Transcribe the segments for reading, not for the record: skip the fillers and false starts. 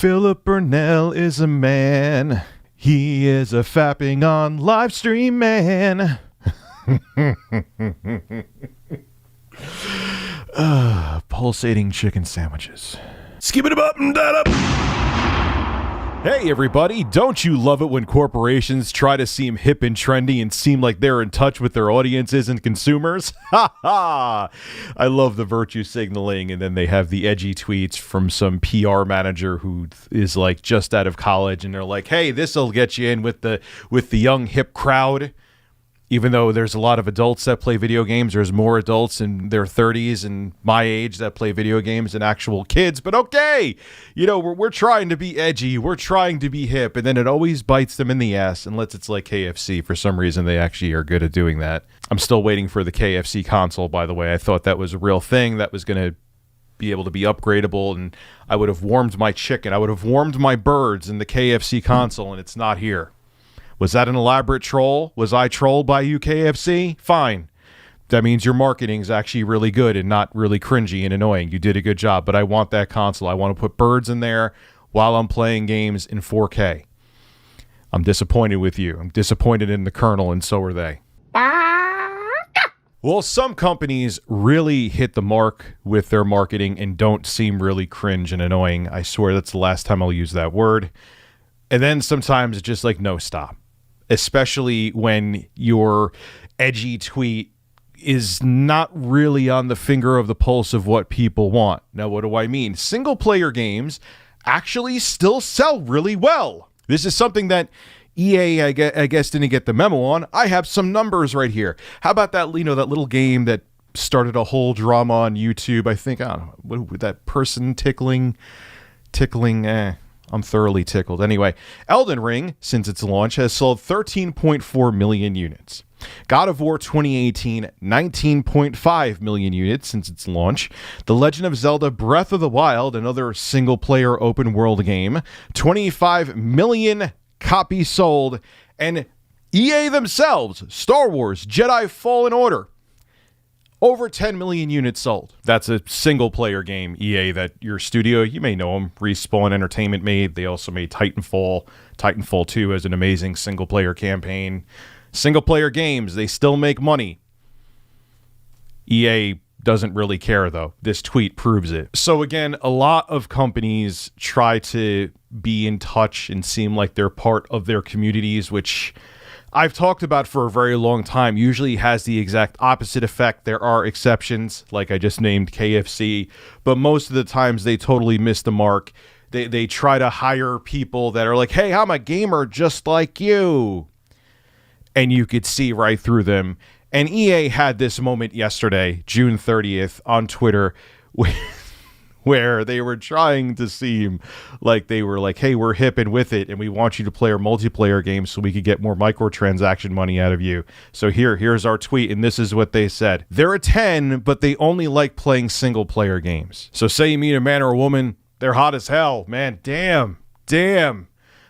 Philip Burnell is a man. He is a fapping on live stream man. Pulsating chicken sandwiches. Skip it up and that up. Hey everybody, don't you love it when corporations try to seem hip and trendy and seem like they're in touch with their audiences and consumers? Ha ha! I love the virtue signaling, and then they have the edgy tweets from some PR manager who is like just out of college, and they're like, hey, this'll get you in with the young hip crowd. Even though there's a lot of adults that play video games, there's more adults in their 30s and my age that play video games than actual kids. But okay, you know, we're trying to be edgy. We're trying to be hip. And then it always bites them in the ass unless it's like KFC. For some reason, they actually are good at doing that. I'm still waiting for the KFC console, by the way. I thought that was a real thing that was going to be able to be upgradable. And I would have warmed my chicken. I would have warmed my birds in the KFC console, and it's not here. Was that an elaborate troll? Was I trolled by you, KFC? Fine. That means your marketing is actually really good and not really cringy and annoying. You did a good job, but I want that console. I want to put birds in there while I'm playing games in 4K. I'm disappointed with you. I'm disappointed in the Colonel, and so are they. Well, some companies really hit the mark with their marketing and don't seem really cringe and annoying. I swear that's the last time I'll use that word. And then sometimes it's just like, no, stop. Especially when your edgy tweet is not really on the finger of the pulse of what people want. Now, what do I mean? Single-player games actually still sell really well. This is something that EA, I guess, didn't get the memo on. I have some numbers right here. How about that, you know, that little game that started a whole drama on YouTube? I think, I don't know, what, that person tickling, I'm thoroughly tickled. Anyway, Elden Ring, since its launch, has sold 13.4 million units. God of War 2018, 19.5 million units since its launch. The Legend of Zelda Breath of the Wild, another single-player open-world game, 25 million copies sold. And EA themselves, Star Wars Jedi Fallen Order, over 10 million units sold. That's a single-player game, EA, that your studio, you may know them, Respawn Entertainment made. They also made Titanfall. Titanfall 2 has an amazing single-player campaign. Single-player games, they still make money. EA doesn't really care, though. This tweet proves it. So again, a lot of companies try to be in touch and seem like they're part of their communities, which I've talked about for a very long time, usually has the exact opposite effect. There are exceptions, like I just named KFC, but most of the times they totally miss the mark. They try to hire people that are like, hey, I'm a gamer just like you. And you could see right through them. And EA had this moment yesterday, June 30th, on Twitter, where they were trying to seem like they were like, hey, we're hip and with it, and we want you to play our multiplayer games so we could get more microtransaction money out of you. So here's our tweet, and this is what they said. They're a 10, but they only like playing single-player games. So say you meet a man or a woman, they're hot as hell, man, damn.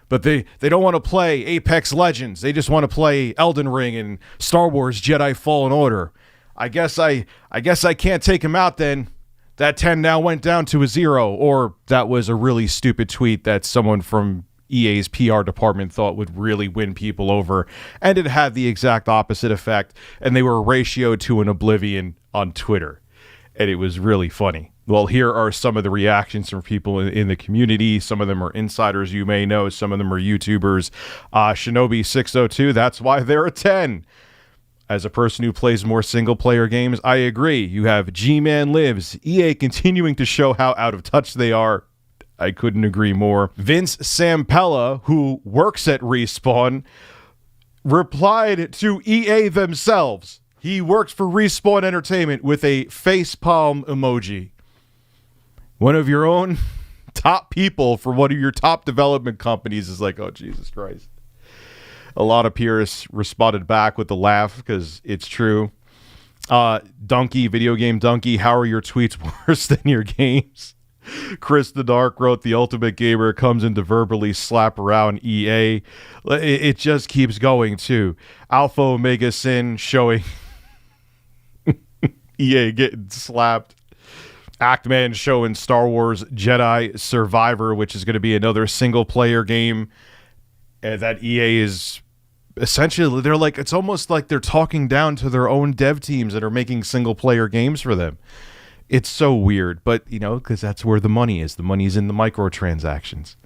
But they don't want to play Apex Legends. They just want to play Elden Ring and Star Wars Jedi Fallen Order. I guess I can't take them out then. That 10 now went down to a 0, or that was a really stupid tweet that someone from EA's PR department thought would really win people over, and it had the exact opposite effect, and they were ratioed to an oblivion on Twitter, and it was really funny. Well, here are some of the reactions from people in the community. Some of them are insiders you may know. Some of them are YouTubers. Shinobi602, that's why they're a 10. As a person who plays more single-player games, I agree. You have G-Man Lives, EA continuing to show how out of touch they are. I couldn't agree more. Vince Sampella, who works at Respawn, replied to EA themselves. He works for Respawn Entertainment with a facepalm emoji. One of your own top people for one of your top development companies is like, oh, Jesus Christ. A lot of peers responded back with a laugh because it's true. Donkey, Video Game Donkey, how are your tweets worse than your games? Chris the Dark wrote, the ultimate gamer comes in to verbally slap around EA. It just keeps going, too. Alpha Omega Sin showing EA getting slapped. Pac-Man showing Star Wars Jedi Survivor, which is going to be another single-player game that EA is essentially, they're like, it's almost like they're talking down to their own dev teams that are making single-player games for them. It's so weird, but, you know, because that's where the money is. The money's in the microtransactions.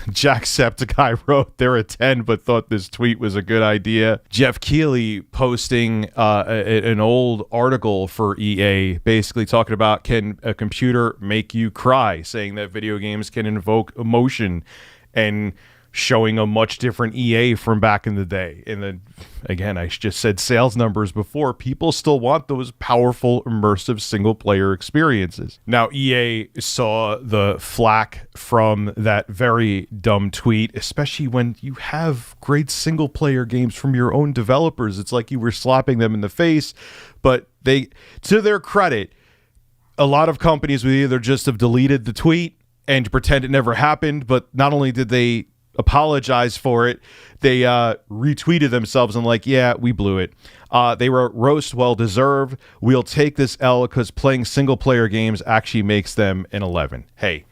Jacksepticeye wrote, they're a 10, but thought this tweet was a good idea. Jeff Keighley posting an old article for EA, basically talking about, can a computer make you cry? Saying that video games can invoke emotion, and showing a much different EA from back in the day. And then, again, I just said sales numbers before. People still want those powerful, immersive single-player experiences. Now, EA saw the flack from that very dumb tweet, especially when you have great single-player games from your own developers. It's like you were slapping them in the face. But they, to their credit, a lot of companies would either just have deleted the tweet and pretend it never happened, but not only did they apologize for it, they retweeted themselves and like, yeah, we blew it. They wrote, roast well deserved. We'll take this L because playing single player games actually makes them an 11. Hey,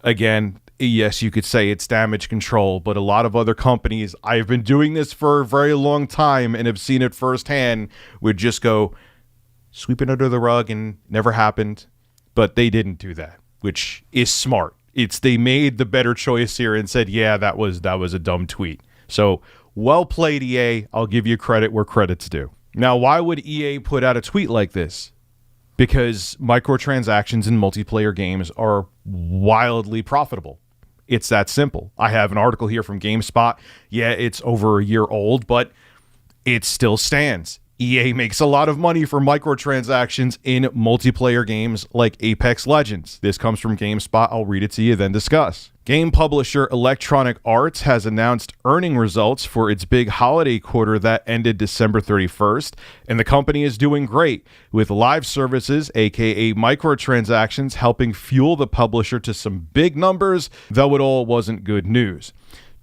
again, yes, you could say it's damage control, but a lot of other companies, I've been doing this for a very long time and have seen it firsthand, would just go sweep it under the rug and never happened. But they didn't do that, which is smart. They made the better choice here and said, yeah, that was a dumb tweet. So well played, EA. I'll give you credit where credit's due. Now, why would EA put out a tweet like this? Because microtransactions in multiplayer games are wildly profitable. It's that simple. I have an article here from GameSpot. Yeah, it's over a year old, but it still stands. EA makes a lot of money for microtransactions in multiplayer games like Apex Legends. This comes from GameSpot. I'll read it to you, then discuss. Game publisher Electronic Arts has announced earning results for its big holiday quarter that ended December 31st, and the company is doing great, with live services, aka microtransactions, helping fuel the publisher to some big numbers, though it all wasn't good news.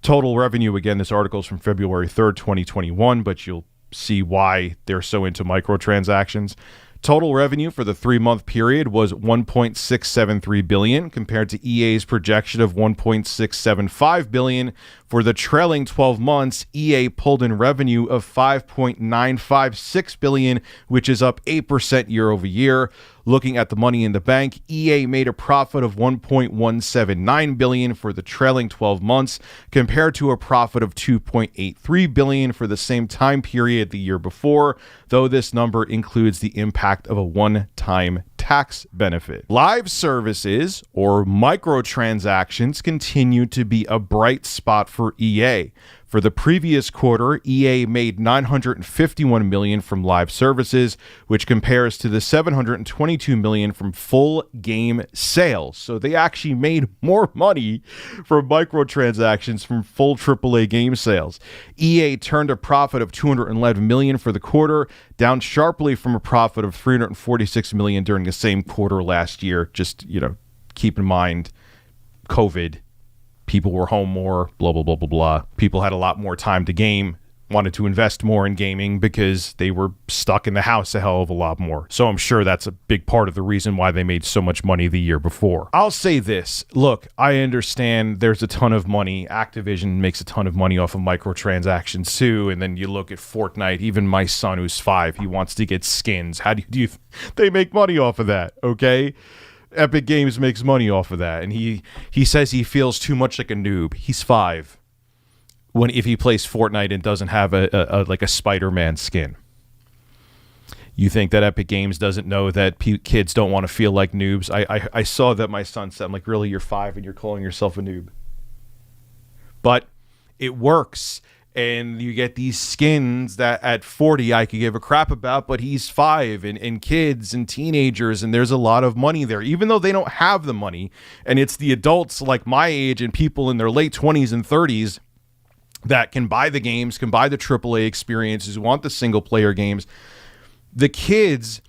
Total revenue, again, this article is from February 3rd, 2021, but you'll see why they're so into microtransactions. Total revenue for the 3-month period was $1.673 billion compared to EA's projection of $1.675 billion. For the trailing 12 months, EA pulled in revenue of $5.956 billion, which is up 8% year over year. Looking at the money in the bank, EA made a profit of $1.179 billion for the trailing 12 months compared to a profit of $2.83 billion for the same time period the year before, though this number includes the impact of a one-time tax benefit. Live services, or microtransactions, continue to be a bright spot for EA. For the previous quarter, EA made $951 million from live services, which compares to the $722 million from full game sales. So they actually made more money from microtransactions from full AAA game sales. EA turned a profit of $211 million for the quarter, down sharply from a profit of $346 million during the same quarter last year. Just, keep in mind, COVID. People were home more, blah, blah, blah, blah, blah. People had a lot more time to game, wanted to invest more in gaming because they were stuck in the house a hell of a lot more. So I'm sure that's a big part of the reason why they made so much money the year before. I'll say this. Look, I understand there's a ton of money. Activision makes a ton of money off of microtransactions too. And then you look at Fortnite. Even my son, who's 5, he wants to get skins. How do you they make money off of that, okay? Epic Games makes money off of that, and he says he feels too much like a noob. He's 5 if he plays Fortnite and doesn't have a Spider-Man skin. You think that Epic Games doesn't know that kids don't want to feel like noobs? I saw that my son said, I'm like, really, you're 5 and you're calling yourself a noob? But it works. And you get these skins that at 40 I could give a crap about, but he's 5 and kids and teenagers, and there's a lot of money there, even though they don't have the money. And it's the adults like my age and people in their late 20s and 30s that can buy the games, can buy the AAA experiences, who want the single player games. The kids,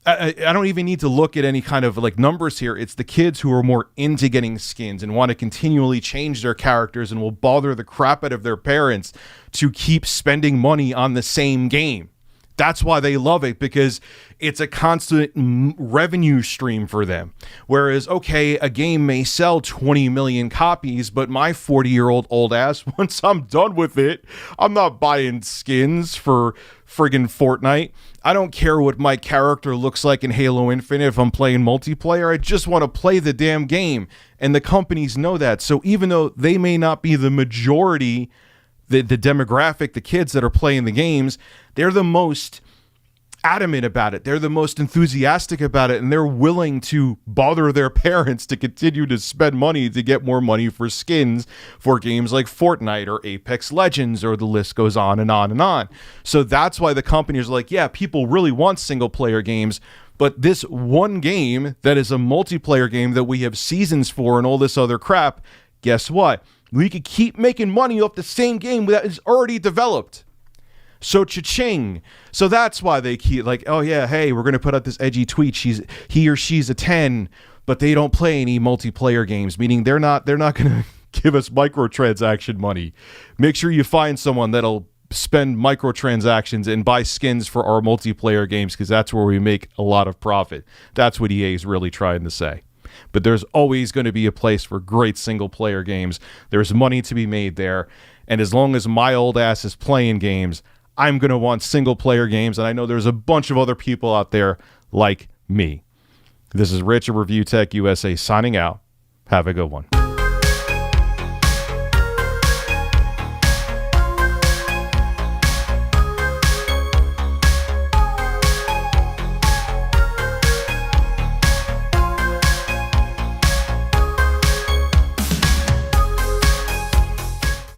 I don't even need to look at any kind of like numbers here. It's the kids who are more into getting skins and want to continually change their characters and will bother the crap out of their parents to keep spending money on the same game. That's why they love it, because it's a constant revenue stream for them. Whereas, okay, a game may sell 20 million copies, but my 40-year-old old ass, once I'm done with it, I'm not buying skins for friggin' Fortnite. I don't care what my character looks like in Halo Infinite if I'm playing multiplayer. I just want to play the damn game. And the companies know that. So even though they may not be the majority, the demographic, the kids that are playing the games, they're the most adamant about it. They're the most enthusiastic about it, and they're willing to bother their parents to continue to spend money to get more money for skins for games like Fortnite or Apex Legends, or the list goes on and on and on. So that's why the companies are like, yeah, people really want single player games, but this one game that is a multiplayer game that we have seasons for and all this other crap, guess what? We could keep making money off the same game that is already developed. So cha-ching. So that's why they keep like, oh yeah, hey, we're going to put out this edgy tweet. He or she's a 10, but they don't play any multiplayer games, meaning they're not going to give us microtransaction money. Make sure you find someone that'll spend microtransactions and buy skins for our multiplayer games, because that's where we make a lot of profit. That's what EA is really trying to say. But there's always going to be a place for great single-player games. There's money to be made there. And as long as my old ass is playing games, I'm going to want single-player games. And I know there's a bunch of other people out there like me. This is Rich of Review Tech USA signing out. Have a good one.